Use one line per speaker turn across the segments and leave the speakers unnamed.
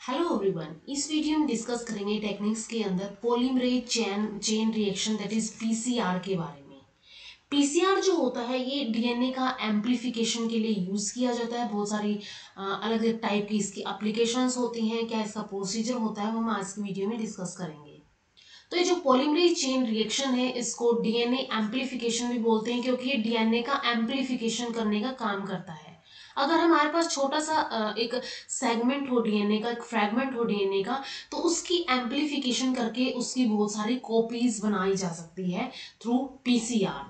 Hello everyone, इस video में discuss करेंगे टेक्निक्स के अंदर polymerase chain reaction that is PCR के बारे में। पीसीआर जो होता है ये डीएनए का एम्प्लीफिकेशन के लिए यूज किया जाता है। बहुत सारी अलग अलग टाइप की इसकी एप्लीकेशंस होती हैं। क्या इसका प्रोसीजर होता है वो हम आज की वीडियो में डिस्कस करेंगे। तो ये जो पॉलीमरेज चेन रिएक्शन है इसको डीएनए एम्प्लीफिकेशन भी बोलते हैं, क्योंकि ये डीएनए का एम्प्लीफिकेशन करने का काम करता है। अगर हमारे पास छोटा सा एक सेगमेंट हो डीएनए का, एक फ्रेगमेंट हो डीएनए का, तो उसकी एम्प्लीफिकेशन करके उसकी बहुत सारी कॉपीज बनाई जा सकती है through PCR.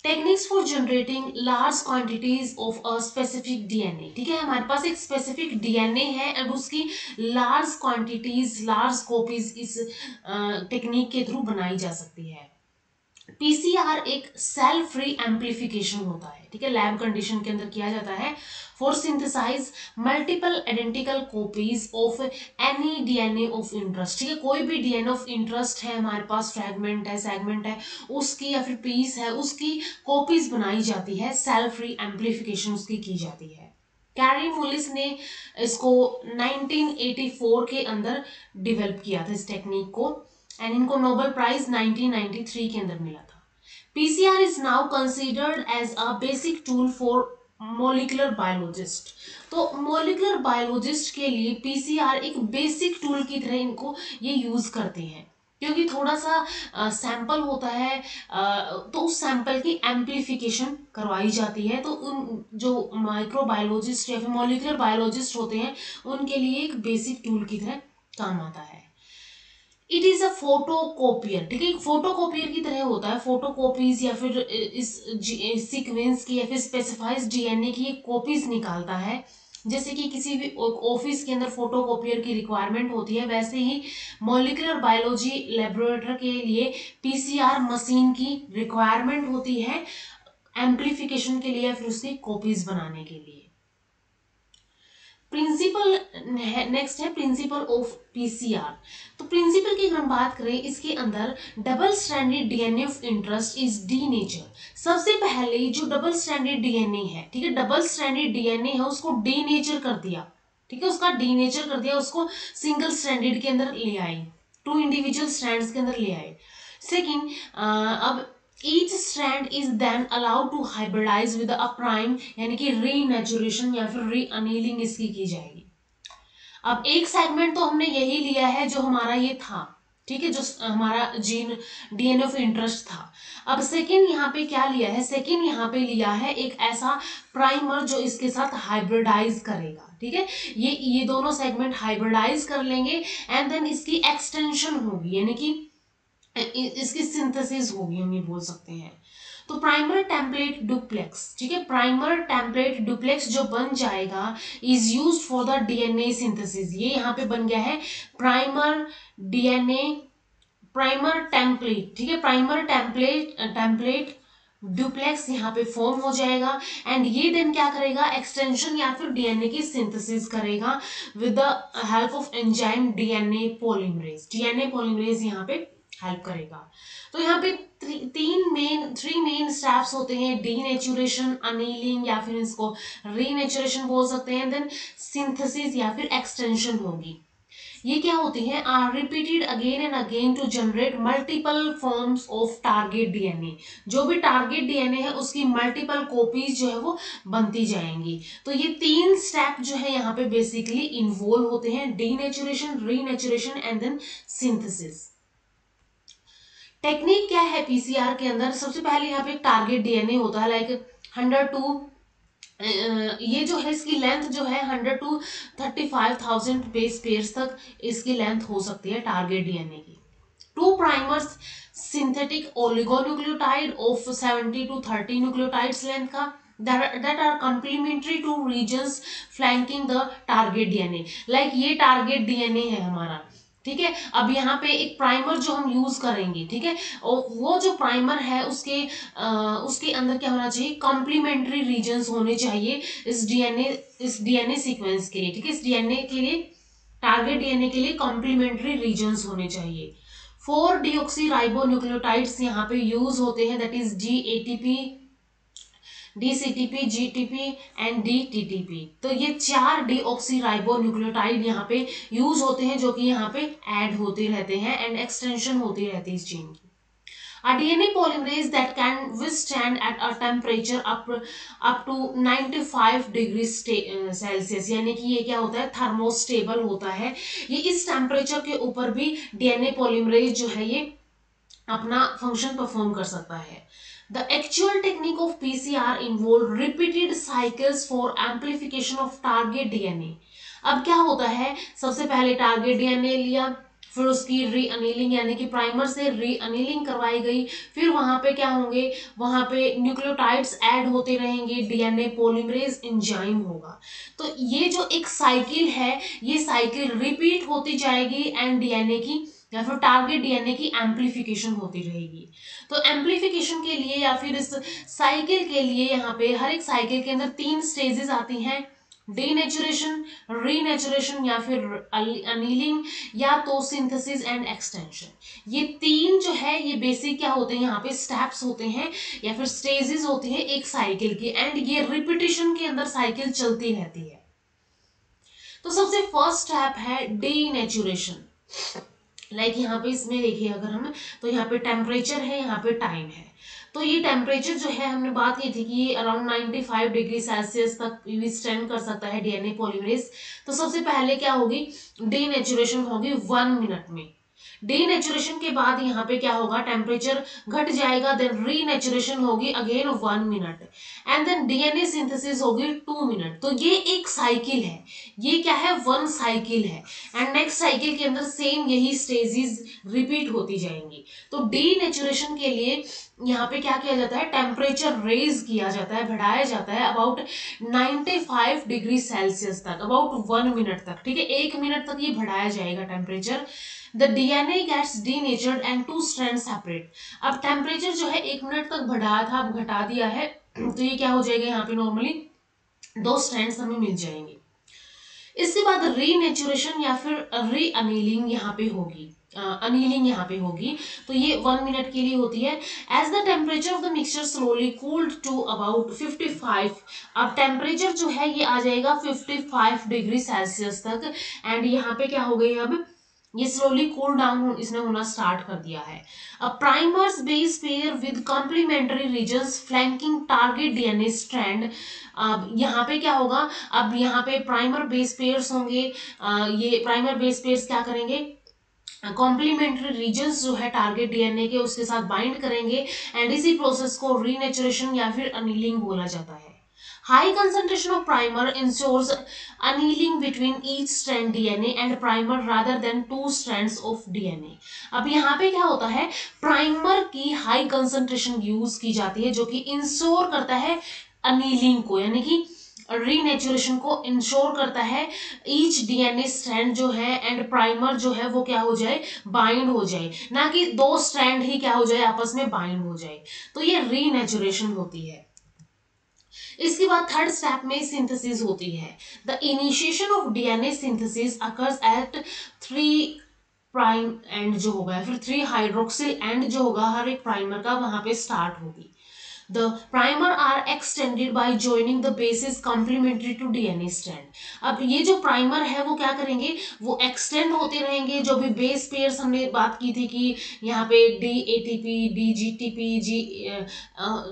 Techniques for generating large quantities of a specific DNA. ठीक है, हमारे पास एक स्पेसिफिक डीएनए है और उसकी लार्ज क्वांटिटीज, लार्ज कॉपीज इस टेक्निक के थ्रू बनाई जा सकती है। पीसीआर एक सेल फ्री एम्प्लीफिकेशन होता है। ठीक है, लैब कंडीशन के अंदर किया जाता है for synthesize multiple identical copies of any DNA of interest. ठीक है, कोई भी डीएनए ऑफ इंटरेस्ट है हमारे पास, फ्रैगमेंट है, सेगमेंट है, उसकी या फिर पीस है, उसकी कॉपीज बनाई जाती है। सेल फ्री एम्प्लीफिकेशन उसकी की जाती है। कैरी मोलिस ने इसको 1984 के अंदर डेवलप किया था इस टेक्निक को, एंड इनको नोबेल प्राइज 1993 के अंदर मिला था। PCR is now considered as a basic tool for molecular biologist. तो मोलिकुलर बायोलॉजिस्ट के लिए पीसीआर एक बेसिक टूल की तरह इनको ये यूज करते हैं, क्योंकि थोड़ा सा सैंपल होता है, तो उस सैंपल की एम्प्लीफिकेशन करवाई जाती है। तो उन जो माइक्रोबायोलॉजिस्ट या फिर मॉलिक्यूलर बायोलॉजिस्ट होते हैं उनके लिए एक बेसिक टूल की तरह काम आता है। It is a photocopier. ठीक है, एक फोटोकॉपियर की तरह होता है। फोटोकॉपीज या फिर इस सीक्वेंस की या फिर स्पेसिफाइड डीएनए की एक कॉपीज निकालता है। जैसे कि किसी भी ऑफिस के अंदर फोटोकॉपियर की रिक्वायरमेंट होती है, वैसे ही मॉलिक्यूलर बायोलॉजी लेबोरेटरी के लिए पीसीआर मशीन की रिक्वायरमेंट होती है एम्प्लीफिकेशन के लिए या फिर उसकी कॉपीज बनाने के लिए। प्रिंसिपल नेक्स्ट है प्रिंसिपल ऑफ पीसीआर। तो प्रिंसिपल की अगर हम बात करें, इसके अंदर double stranded DNA of interest is D nature. सबसे पहले जो डबल स्ट्रैंडेड डीएनए है, ठीक है, डबल स्ट्रैंडेड डीएनए है उसको डी नेचर कर दिया। ठीक है, उसका डी नेचर कर दिया, उसको सिंगल स्ट्रैंडेड के अंदर ले आई, टू इंडिविजुअल स्ट्रैंड्स के अंदर ले आए। सेकेंड, अब each strand is then allowed to hybridize with a prime, यानी कि रीनेचुरेशन या फिर री अनीलिंग इसकी की जाएगी। अब एक सेगमेंट तो हमने यही लिया है जो हमारा ये था, ठीक है, जो हमारा जीन डीएनए ऑफ इंटरेस्ट था। अब सेकेंड यहाँ पे क्या लिया है, सेकेंड यहाँ पे लिया है एक ऐसा प्राइमर जो इसके साथ हाइब्रिडाइज करेगा। ठीक है, ये दोनों सेगमेंट हाइब्रिडाइज कर लेंगे एंड देन इसकी एक्सटेंशन होगी, यानी कि इसकी सिंथेसिस होगी, हम ये बोल सकते हैं। तो प्राइमर टेम्पलेट डुप्लेक्स, ठीक है, प्राइमर टेम्पलेट डुप्लेक्स जो बन जाएगा is used for the DNA synthesis. ये यहाँ पे बन गया है प्राइमर डीएनए, प्राइमर टेम्पलेट। ठीक है, प्राइमर टेम्पलेट डुप्लेक्स यहाँ पे फॉर्म हो जाएगा एंड ये देन क्या करेगा, एक्सटेंशन या फिर डीएनए की सिंथेसिस करेगा with the help of enzyme DNA polymerase. DNA polymerase यहाँ पे हेल्प करेगा। तो यहाँ पे थ्री मेन स्टेप्स होते हैं, डीनेचुरेशन, अनीलिंग या फिर इसको रीनेचुरेशन बोल सकते हैं, देन सिंथेसिस या फिर एक्सटेंशन होगी। ये क्या होती है, are repeated again and again to generate multiple forms of target DNA. जो भी टारगेट डीएनए है उसकी मल्टीपल कॉपीज जो है वो बनती जाएंगी। तो ये तीन स्टेप जो है यहाँ पे बेसिकली इन्वॉल्व होते हैं, denaturation, renaturation and then synthesis. Technique क्या है पीसीआर के अंदर, सबसे पहले यहाँ पे टारगेट डीएनए होता है, लाइक 100 टू ये जो है इसकी लेंथ जो है 100 टू 35,000 बेस पेयर्स तक इसकी लेंथ हो सकती है टारगेट डीएनए की। Two primers synthetic oligonucleotide of 70 to 30 nucleotides length का that are complementary to regions flanking the target DNA। Like ये टारगेट डीएनए है हमारा, ठीक है। अब यहाँ पे एक प्राइमर जो हम यूज करेंगे, ठीक है, और वो जो प्राइमर है उसके अंदर क्या होना चाहिए, कॉम्प्लीमेंट्री रीजन्स होने चाहिए इस डीएनए सीक्वेंस के लिए। ठीक है, इस डीएनए के लिए, टारगेट डीएनए के लिए कॉम्प्लीमेंट्री रीजन्स होने चाहिए। 4 डीऑक्सी राइबोन्यूक्लियोटाइड्स यहाँ पे यूज होते हैं, that is GATP, DCTP, GTP and DTTP। तो ये 4 डीऑक्सी राइबोन्यूक्लियोटाइड यहाँ पे यूज होते हैं, जो कि यहाँ पे ऐड होते रहते हैं एंड एक्सटेंशन होती रहती है इस चेन की। A DNA polymerase that can withstand at a temperature up to 95 degree Celsius, यानी कि ये क्या होता है, थर्मोस्टेबल होता है। ये इस टेम्परेचर के ऊपर भी डीएनए पॉलीमरेज जो है ये अपना फंक्शन परफॉर्म कर सकता है। The actual technique of PCR involve repeated cycles for amplification of target DNA। अब क्या होता है, सबसे पहले टारगेट डीएनए लिया, फिर उसकी री अनिलिंग यानी कि प्राइमर से री अनिलिंग करवाई गई, फिर वहां पे क्या होंगे, वहां पे न्यूक्लियोटाइड्स ऐड होते रहेंगे, डीएनए पॉलीमरेज एंजाइम होगा। तो ये जो एक साइकिल है, ये साइकिल रिपीट होती जाएगी एंड डीएनए की या फिर टारगेट डीएनए की एम्प्लीफिकेशन होती रहेगी। तो एम्प्लीफिकेशन के लिए या फिर इस साइकिल के लिए यहाँ पे हर एक साइकिल के अंदर 3 स्टेजेस आती हैं, डीनेचुरेशन, रीनेचुरेशन या फिर अनिलिंग या तो सिंथेसिस एंड एक्सटेंशन। ये 3 जो है ये बेसिक क्या होते हैं, यहाँ पे स्टेप्स होते हैं या फिर स्टेजेस होती है एक साइकिल की, एंड ये रिपीटिशन के अंदर साइकिल चलती रहती है। तो सबसे फर्स्ट स्टेप है डीनेचुरेशन। लाइक यहाँ पे इसमें देखिए अगर हम, तो यहाँ पे टेम्परेचर है, यहाँ पे टाइम है। तो ये टेम्परेचर जो है हमने बात की थी कि ये अराउंड 95 डिग्री सेल्सियस तक विथस्टैंड कर सकता है डीएनए पॉलीमरेज। तो सबसे पहले क्या होगी, डीनेचुरेशन होगी 1 मिनट में। डीनेचुरेशन के बाद यहाँ पे क्या होगा, टेम्परेचर घट जाएगा, देन रीनेचुरेशन होगी again 1 minute, and then DNA synthesis होगी 2 मिनट। तो ये एक साइकिल है, ये क्या है, 1 साइकिल है, एंड नेक्स्ट साइकिल के अंदर सेम यही स्टेजेस रिपीट होती जाएंगी। तो डीनेचुरेशन के लिए यहाँ पे क्या किया जाता है, टेम्परेचर रेज किया जाता है, बढ़ाया जाता है अबाउट 95 डिग्री सेल्सियस तक, अबाउट 1 मिनट तक, ठीक है, 1 मिनट तक ये बढ़ाया जाएगा temperature. The DNA gets denatured and 2 strands separate। अब टेम्परेचर जो है 1 मिनट तक बढ़ाया था, अब घटा दिया है, तो ये क्या हो जाएगा, यहाँ पे नॉर्मली 2 स्ट्रैंड्स हमें मिल जाएंगे। इसके बाद रीनेचुरेशन या फिर री अनिलिंग यहाँ पे होगी, अनिलिंग यहाँ पे होगी, तो ये 1 मिनट के लिए होती है। As the temperature of the mixture slowly cooled to about 55। अब टेम्परेचर जो है ये आ जाएगा 55 डिग्री सेल्सियस तक, एंड यहाँ पे क्या हो गई, अब ये स्लोली कूल डाउन इसने होना स्टार्ट कर दिया है। अब primers base pair with complementary regions flanking target DNA strand. अब यहाँ पे क्या होगा, अब यहाँ पे प्राइमर बेस पेयर्स होंगे, ये प्राइमर बेस पेयर्स क्या करेंगे, कॉम्प्लीमेंट्री रीजन्स जो है टारगेट डीएनए के उसके साथ बाइंड करेंगे, एंड इसी प्रोसेस को रीनेचुरेशन या फिर अनिलिंग बोला जाता है। High concentration of primer ensures annealing between each strand DNA and primer rather than 2 strands of DNA। अब यहाँ पे क्या होता है, प्राइमर की हाई कंसंट्रेशन यूज की जाती है जो कि इंश्योर करता है अनिलिंग को, यानी कि रीनेचुरेशन को इंश्योर करता है, ईच डीएनए स्ट्रैंड जो है एंड प्राइमर जो है वो क्या हो जाए, बाइंड हो जाए, ना कि 2 स्ट्रैंड ही क्या हो जाए, आपस में बाइंड हो जाए। तो ये रीनेचुरेशन होती है। इसके बाद थर्ड स्टेप में सिंथेसिस होती है। The initiation of DNA synthesis occurs at 3 prime and जो होगा, फिर 3 हाइड्रोक्सिल एंड जो होगा हर एक प्राइमर का वहां पे स्टार्ट होगी। The primer are extended by joining the bases complementary to DNA strand। अब ये जो प्राइमर है वो क्या करेंगे, वो एक्सटेंड होते रहेंगे, जो भी बेस पेयर्स हमने बात की थी कि यहाँ पे DATP, DGTP,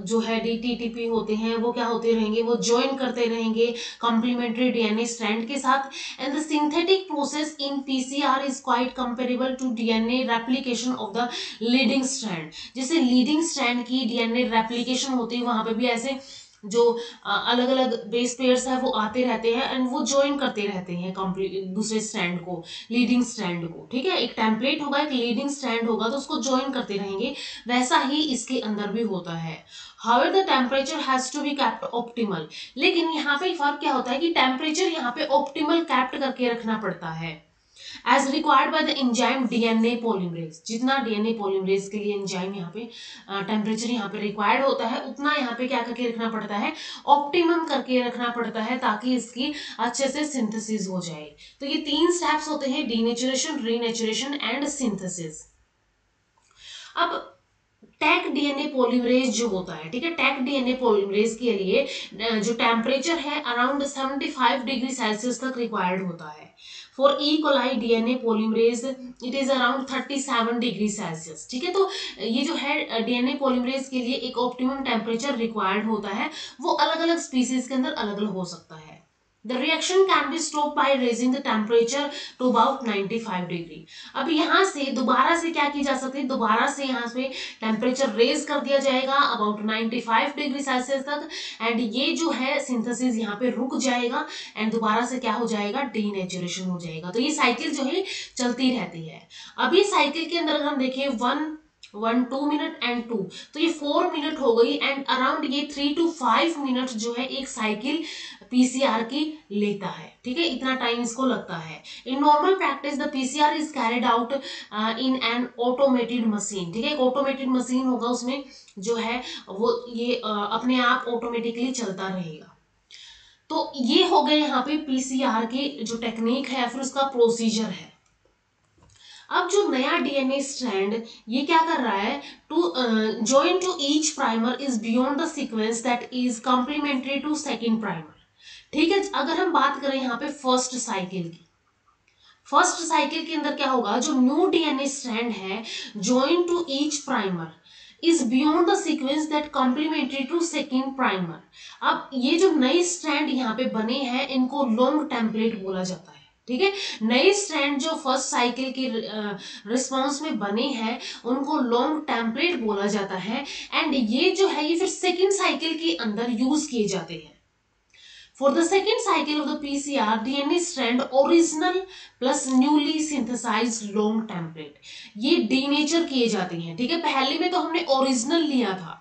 जो है DTTP होते हैं, वो क्या होते रहेंगे, वो ज्वाइन करते रहेंगे कॉम्प्लीमेंट्री डीएनए स्ट्रैंड के साथ। And the synthetic process in PCR is quite comparable to DNA replication of the leading strand. जैसे लीडिंग स्ट्रैंड की डीएनए रेप्लिकेशन होती है, वहां पे भी ऐसे जो अलग अलग बेस पेयर्स है वो आते रहते हैं एंड वो ज्वाइन करते रहते हैं दूसरे स्ट्रैंड को, लीडिंग स्ट्रैंड को, ठीक है, एक टेम्पलेट होगा, एक लीडिंग स्ट्रैंड होगा, तो उसको ज्वाइन करते रहेंगे, वैसा ही इसके अंदर भी होता है। However, the temperature has to be kept optimal। लेकिन यहाँ पे फर्क क्या होता है कि टेम्परेचर यहाँ पे ऑप्टिमल कैप्ट करके रखना पड़ता है, as required by the enzyme DNA polymerase. जितना डीएनए पॉलीमरेज के लिए एंजाइम यहाँ पे टेम्परेचर यहाँ पे रिक्वायर्ड होता है, उतना यहाँ पे क्या करके रखना पड़ता है, ऑप्टिमम करके रखना पड़ता है, ताकि इसकी अच्छे से सिंथेसिस हो जाए। तो ये 3 स्टेप्स होते हैं, डीनेचुरेशन, रीनेचुरेशन एंड सिंथेसिस। अब टैक डीएनए पॉलीमरेज जो होता है, ठीक है, टैक डीएनए पॉलीमरेज के लिए जो टेम्परेचर है अराउंड 75 डिग्री सेल्सियस तक रिक्वायर्ड होता है। For E coli DNA polymerase it is around 37 degree Celsius, ठीक है। तो ये जो है डीएनए पॉलीमरेज के लिए एक ऑप्टिमम टेम्परेचर रिक्वायर्ड होता है, वो अलग अलग स्पीसीज के अंदर अलग अलग हो सकता है। The reaction can be stopped by raising the temperature to about 95 degree. अब यहाँ से दोबारा से क्या की जा सकती है, दोबारा से यहाँ पे टेम्परेचर रेज कर दिया जाएगा अबाउट 95 डिग्री सेल्सियस तक, एंड ये जो है सिंथेसिस यहाँ पे रुक जाएगा एंड दोबारा से क्या हो जाएगा, डीनेचुरेशन हो जाएगा। तो ये साइकिल जो है चलती रहती है। अब ये साइकिल के अंदर हम देखें 2 मिनट एंड 2, तो ये 4 मिनट हो गई एंड अराउंड ये 3 to 5 मिनट जो है एक साइकिल पीसीआर की लेता है, ठीक है, इतना टाइम इसको लगता है। In normal practice the PCR is carried out in an automated machine, ठीक है, एक ऑटोमेटेड मशीन होगा, उसमें जो है वो ये अपने आप ऑटोमेटिकली चलता रहेगा। तो ये हो गए यहाँ पे पीसीआर की जो टेक्निक है, फिर उसका प्रोसीजर है। अब जो नया डीएनए स्ट्रैंड ये क्या कर रहा है, to join to each primer is beyond the sequence that is complementary to second primer, ठीक है। अगर हम बात करें यहाँ पे फर्स्ट साइकिल की, फर्स्ट साइकिल के अंदर क्या होगा, जो न्यू डीएनए स्ट्रैंड है join to each primer is beyond the sequence that complementary to second primer. अब ये जो नई स्ट्रैंड यहाँ पे बने हैं इनको लॉन्ग टेम्पलेट बोला जाता है, ठीक है। नए स्ट्रैंड जो फर्स्ट साइकिल के रिस्पॉन्स में बने हैं उनको लॉन्ग टेम्पलेट बोला जाता है, एंड ये जो है ये फिर सेकेंड साइकिल के अंदर यूज किए जाते हैं। For the second cycle of the PCR, DNA strand original plus newly synthesized long template ये डीनेचर किए जाते हैं, ठीक है। पहले में तो हमने ओरिजिनल लिया था,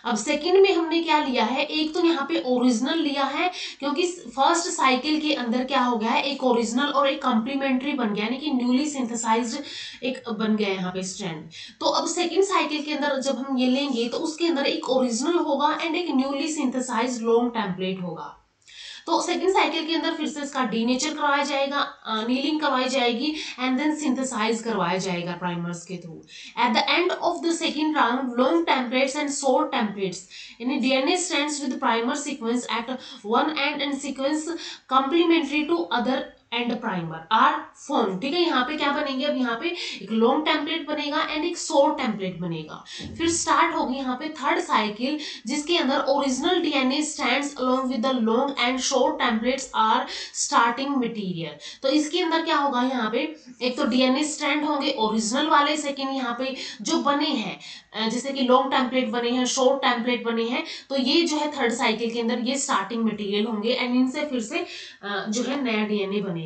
अब सेकंड में हमने क्या लिया है, एक तो यहाँ पे ओरिजिनल लिया है क्योंकि फर्स्ट साइकिल के अंदर क्या हो गया है, एक ओरिजिनल और एक कॉम्प्लीमेंट्री बन गया, यानी कि न्यूली सिंथेसाइज्ड एक बन गया यहाँ पे स्ट्रैंड। तो अब सेकंड साइकिल के अंदर जब हम ये लेंगे तो उसके अंदर एक ओरिजिनल होगा एंड एक न्यूली सिंथेसाइज्ड लॉन्ग टेम्पलेट होगा। तो सेकंड साइकिल के अंदर फिर से इसका डीनेचर करवाया जाएगा, नीलिंग करवाई जाएगी एंड देन सिंथेसाइज करवाया जाएगा प्राइमर्स के through. At the end of the second round long templates and short templates यानी DNA strands with primer sequence at one end and sequence complementary to other end primer are form, ठीक है। यहाँ पे क्या बनेंगे, अब यहाँ पे एक लॉन्ग टेम्पलेट बनेगा एंड एक शॉर्ट टेम्पलेट बनेगा। फिर स्टार्ट होगी यहाँ पे थर्ड साइकिल जिसके अंदर original DNA strands along with the long and short templates are starting material. तो इसके अंदर क्या होगा, यहाँ पे एक तो डीएनए स्टैंड होंगे ओरिजिनल वाले, सेकेंड यहाँ पे जो बने हैं जैसे कि लॉन्ग टेम्पलेट बने हैं, शॉर्ट टेम्पलेट बने हैं, तो ये जो है थर्ड साइकिल के अंदर ये स्टार्टिंग मटेरियल होंगे एंड इनसे फिर से जो है नया डीएनए बनेगा।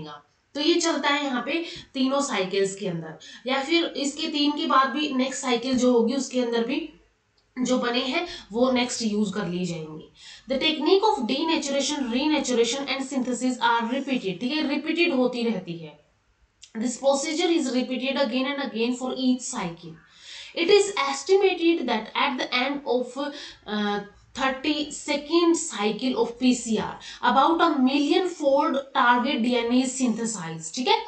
तो ये चलता है यहाँ पे तीनों साइकिल्स के अंदर, या फिर इसके 3 के बाद भी नेक्स्ट साइकिल जो होगी उसके अंदर भी जो बने हैं वो नेक्स्ट यूज कर ली जाएंगी। The technique of denaturation, renaturation and synthesis are repeated, ठीक है, रिपीटेड होती रहती है। This procedure is repeated again and again for each cycle. It is estimated that at the end of 32nd cycle of PCR, about 1 million fold target DNA is synthesized, ठीक है।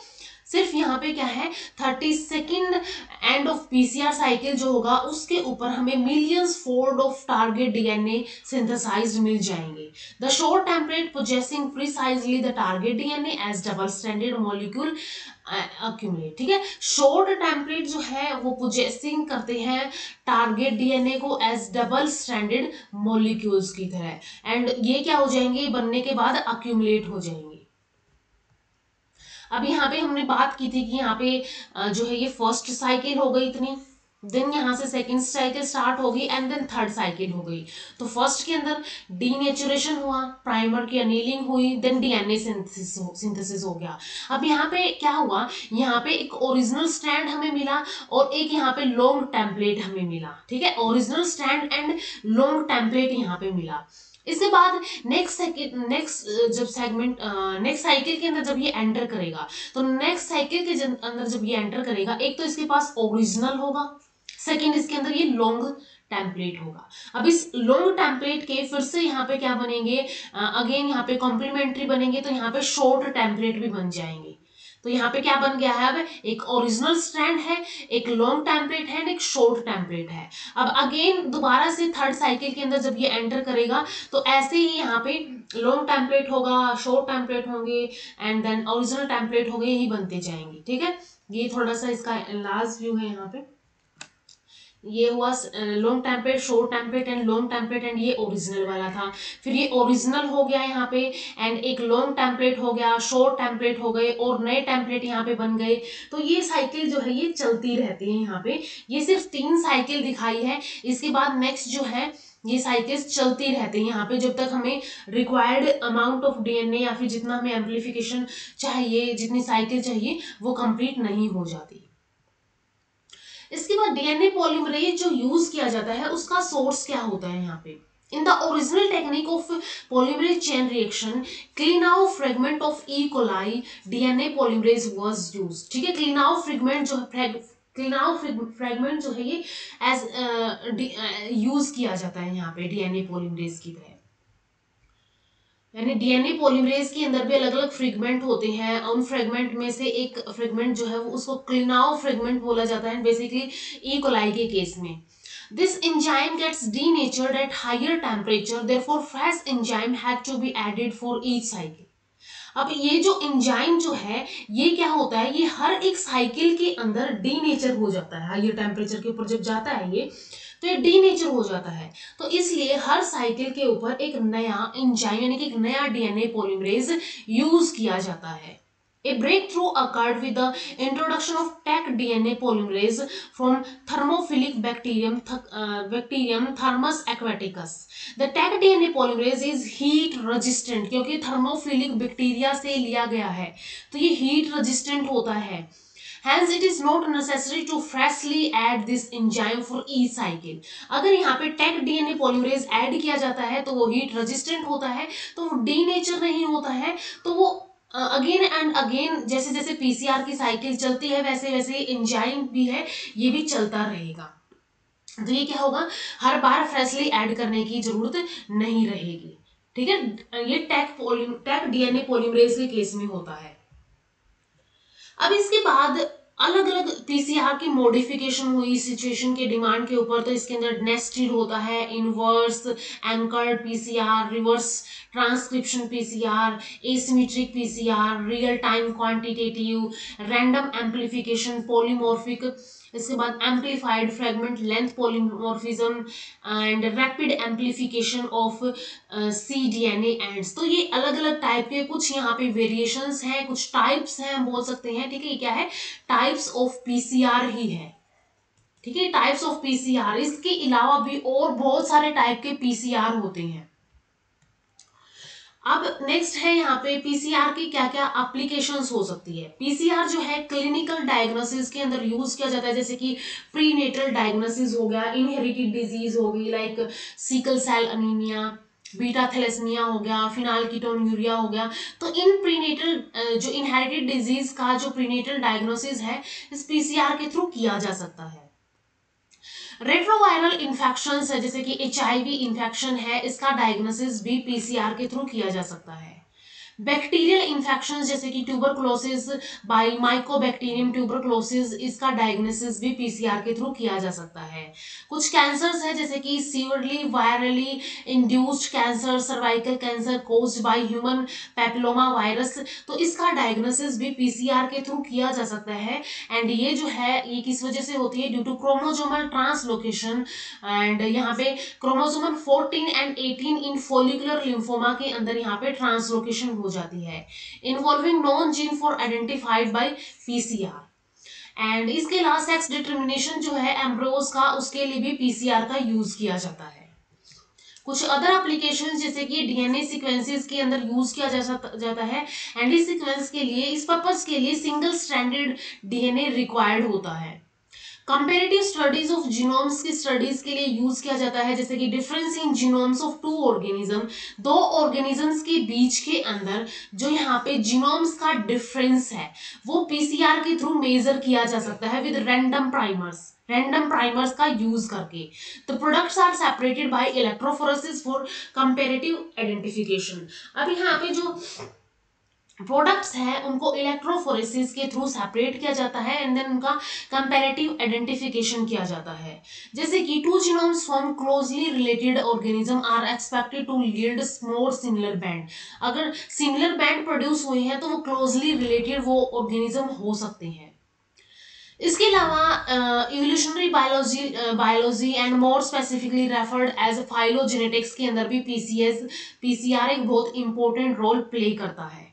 सिर्फ यहाँ पे क्या है, 32nd end of PCR cycle जो होगा उसके ऊपर हमें millions fold of target DNA synthesized मिल जाएंगे। The short template possessing precisely the target DNA as double stranded molecule accumulate, ठीक है। शॉर्ट टेम्पलेट जो है वो पोजेसिंग करते हैं टारगेट डीएनए को एज डबल स्ट्रैंडेड मॉलिक्यूल्स की तरह, एंड ये क्या हो जाएंगे, बनने के बाद अक्यूमुलेट हो जाएंगे। अब यहाँ पे हमने बात की थी कि यहाँ पे जो है ये फर्स्ट साइकिल हो गई इतनी, देन यहाँ से सेकेंड साइकिल स्टार्ट होगी एंड देन थर्ड साइकिल हो गई। तो फर्स्ट के अंदर डीनेचुरेशन हुआ, प्राइमर की अनीलिंग हुई, देन डीएनए सिंथेसिस हो गया। अब यहाँ पे क्या हुआ, यहाँ पे एक ओरिजिनल स्ट्रैंड हमें मिला और एक यहाँ पे लॉन्ग टेम्पलेट हमें मिला, ठीक है, original strand and long template यहाँ पे मिला। इसके बाद नेक्स्ट जब सेगमेंट नेक्स्ट साइकिल के अंदर जब ये एंटर करेगा, तो नेक्स्ट साइकिल के अंदर जब ये एंटर करेगा, एक तो इसके पास ओरिजिनल होगा, सेकंड इसके अंदर ये लॉन्ग टेम्पलेट होगा। अब इस लॉन्ग टेम्पलेट के फिर से यहाँ पे क्या बनेंगे, अगेन यहाँ पे कॉम्प्लीमेंट्री बनेंगे, तो यहाँ पे शॉर्ट टेम्पलेट भी बन जाएंगे। तो यहाँ पे क्या बन गया है, अब एक ओरिजिनल स्ट्रैंड है, एक लॉन्ग टेम्पलेट है, एक शॉर्ट टेम्पलेट है। अब अगेन दोबारा से थर्ड साइकिल के अंदर जब ये एंटर करेगा तो ऐसे ही यहाँ पे लॉन्ग टेम्पलेट होगा, शॉर्ट टेम्पलेट होंगे एंड देन ओरिजिनल टेम्पलेट होंगे, यही बनते जाएंगे। ठीक है, ये थोड़ा सा इसका लास्ट व्यू है। यहाँ पे ये हुआ long template, short template and long template and ये ओरिजिनल वाला था। फिर ये ओरिजिनल हो गया यहाँ पे एंड एक लॉन्ग टेम्पलेट हो गया, शॉर्ट टेम्पलेट हो गए और नए टेम्पलेट यहाँ पे बन गए। तो ये साइकिल जो है ये चलती रहती है। यहाँ पे ये सिर्फ 3 साइकिल दिखाई है, इसके बाद नेक्स्ट जो है ये साइकिल्स चलती रहती है यहाँ पे जब तक हमें रिक्वायर्ड अमाउंट ऑफ डीएनए या फिर जितना हमें एम्प्लीफिकेशन चाहिए, जितनी साइकिल चाहिए वो कंप्लीट नहीं हो जाती। इसके बाद डीएनए पॉलीमरेज जो यूज किया जाता है उसका सोर्स क्या होता है। यहाँ पे in the original technique of polymerase chain reaction Klenow fragment of E coli DNA polymerase was used. ठीक है, क्लीनाउ फ्रेगमेंट जो है क्लीनाउ फ्रेगमेंट जो है ये एज यूज किया जाता है यहाँ पे डीएनए पॉलीमरेज की तरह। यानी डीएनए पॉलीमरेज के अंदर भी अलग अलग फ्रेगमेंट होते हैं, उन फ्रेगमेंट में से एक फ्रेगमेंट जो है वो उसको क्लिनाओ फ्रेगमेंट बोला जाता है बेसिकली ई कोलाई के केस में। This enzyme gets denatured at higher temperature, therefore fresh enzyme had to be added for each cycle. अब ये जो एंजाइम जो है ये क्या होता है, ये हर एक साइकिल के अंदर डीनेचर हो जाता है। हायर टेम्परेचर के ऊपर जब जाता है ये तो ये डीनेचर हो जाता है, तो इसलिए हर साइकिल के ऊपर एक नया एंजाइम यानी कि एक नया डीएनए पॉलीमरेज यूज किया जाता है। A breakthrough occurred with the introduction of Taq DNA polymerase from thermophilic bacterium Thermus aquaticus. The Taq DNA polymerase is heat resistant, क्योंकि thermophilic बैक्टीरिया से लिया गया है तो ये heat resistant होता है। Hence it is not necessary to freshly add this enzyme for each cycle. अगर यहाँ पे Taq DNA polymerase ऐड किया जाता है तो वो heat resistant होता है, तो वो डीनेचर नहीं होता है, तो वो अगेन एंड अगेन जैसे जैसे पीसीआर की साइकिल चलती है वैसे वैसे एंजाइम भी है ये भी चलता रहेगा। तो ये क्या होगा, हर बार फ्रेशली ऐड करने की जरूरत नहीं रहेगी। ठीक है, ये टैक डीएनए पॉलीमरेज के केस में होता है। अब इसके बाद अलग अलग पीसीआर की मॉडिफिकेशन हुई सिचुएशन के डिमांड के ऊपर। तो इसके अंदर नेस्टेड होता है, inverse anchored PCR, reverse transcription PCR, asymmetric PCR, real time quantitative, random amplification, polymorphic, इसके बाद amplified fragment length polymorphism and rapid amplification of cDNA ends. तो ये अलग अलग टाइप के कुछ यहाँ पे वेरिएशंस हैं, कुछ टाइप्स हैं हम बोल सकते हैं। ठीक है, क्या है, टाइप्स ऑफ पीसीआर ही है। ठीक है, टाइप्स ऑफ पीसीआर, इसके अलावा भी और बहुत सारे टाइप के पीसीआर होते हैं। अब नेक्स्ट है यहाँ पे पीसीआर की क्या क्या एप्लीकेशंस हो सकती है। पीसीआर जो है क्लिनिकल डायग्नोसिस के अंदर यूज किया जाता है, जैसे कि प्रीनेटल डायग्नोसिस हो गया, इनहेरिटेड डिजीज हो गई like sickle cell anaemia, beta thalassaemia हो गया, फिनाइलकीटोन्यूरिया हो गया। तो इन प्रीनेटल जो इनहेरिटेड डिजीज का जो प्रीनेटल डायग्नोसिस है इस पीसीआर के थ्रू किया जा सकता है। रेट्रोवायरल इन्फेक्शंस है जैसे कि एचआईवी इन्फेक्शन है, इसका डायग्नोसिस भी पीसीआर के थ्रू किया जा सकता है। बैक्टीरियल इन्फेक्शंस जैसे कि ट्यूबरक्लोसिस बाय माइकोबैक्टीरियम ट्यूबरक्लोसिस, इसका डायग्नोसिस भी पीसीआर के थ्रू किया जा सकता है। कुछ कैंसर्स है जैसे कि severely virally induced cancer, cervical cancer caused by human papilloma virus, तो इसका डायग्नोसिस भी पीसीआर के थ्रू किया जा सकता है। एंड ये जो है ये किस वजह से होती है, due to chromosomal translocation. And यहाँ पे chromosomal 14 and 18 in follicular lymphoma के अंदर यहाँ पे ट्रांसलोकेशन हो जाती है, involving non gene for identified by PCR. And इसके अलावा सेक्स डिटर्मिनेशन जो है एम्ब्रोज का, उसके लिए भी पीसीआर का यूज किया जाता है। कुछ अदर एप्लीकेशन जैसे कि डीएनए सीक्वेंसेस के अंदर यूज किया जाता है। एंड इस सीक्वेंस के लिए, इस पर्पस के लिए सिंगल स्ट्रैंडेड डीएनए रिक्वायर्ड होता है। कंपेरेटिव स्टडीज ऑफ जीनोम्स की स्टडीज के लिए यूज किया जाता है, जैसे कि difference in genomes of two organism, दो ऑर्गेनिजम्स के बीच के अंदर जो यहाँ पे जीनोम्स का डिफरेंस है वो पीसीआर के थ्रू मेजर किया जा सकता है विद रैंडम प्राइमर्स का यूज करके। The products are separated by electrophoresis for comparative identification. अब यहाँ पे जो प्रोडक्ट्स हैं उनको इलेक्ट्रोफोरेसिस के थ्रू सेपरेट किया जाता है एंड देन उनका कंपैरेटिव आइडेंटिफिकेशन किया जाता है। जैसे कि two genomes from closely related organism are expected to yield more similar band. अगर सिमिलर बैंड प्रोड्यूस हुए हैं तो वो क्लोजली रिलेटेड वो ऑर्गेनिज्म हो सकते हैं। इसके अलावा evolutionary biology and more specifically referred as phylogenetics के अंदर भी पीसीआर एक बहुत इंपॉर्टेंट रोल प्ले करता है।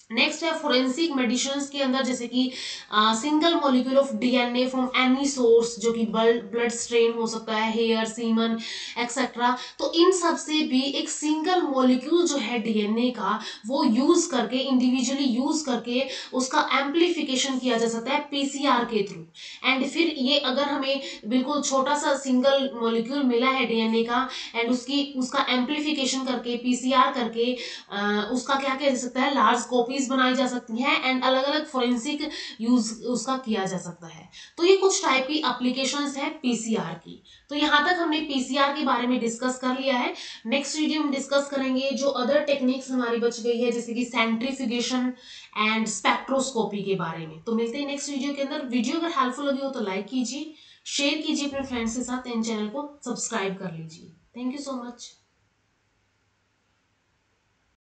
नेक्स्ट है फोरेंसिक मेडिसिन के अंदर, जैसे कि single molecule of DNA from any source, जो कि ब्लड स्ट्रेन हो सकता है, हेयर, सीमन एक्सेट्रा। तो इन सब से भी एक सिंगल मॉलिक्यूल जो है डीएनए का वो यूज करके, इंडिविजुअली यूज करके उसका एम्प्लीफिकेशन किया जा सकता है पीसीआर के थ्रू। एंड फिर ये अगर हमें बिल्कुल छोटा सा सिंगल मॉलिक्यूल मिला है डीएनए का एंड उसका एम्प्लीफिकेशन करके पीसीआर करके उसका क्या किया जा सकता है, लार्ज कॉपीज बनाई जा सकती हैं एंड अलग अलग फोरेंसिक यूज उसका किया जा सकता है। तो ये कुछ टाइप की एप्लीकेशंस है पीसीआर की। तो यहाँ तक हमने पीसीआर के बारे में डिस्कस कर लिया है। नेक्स्ट वीडियो में डिस्कस करेंगे जो अदर टेक्निक्स हमारी बच गई है, जैसे कि सेंट्रीफ्यूगेशन एंड स्पेक्ट्रोस्कोपी के बारे में। तो मिलते हैं नेक्स्ट वीडियो के अंदर। वीडियो अगर हेल्पफुल लगी हो तो लाइक कीजिए, शेयर कीजिए अपने फ्रेंड्स के साथ, इन चैनल को सब्सक्राइब कर लीजिए। Thank you so much.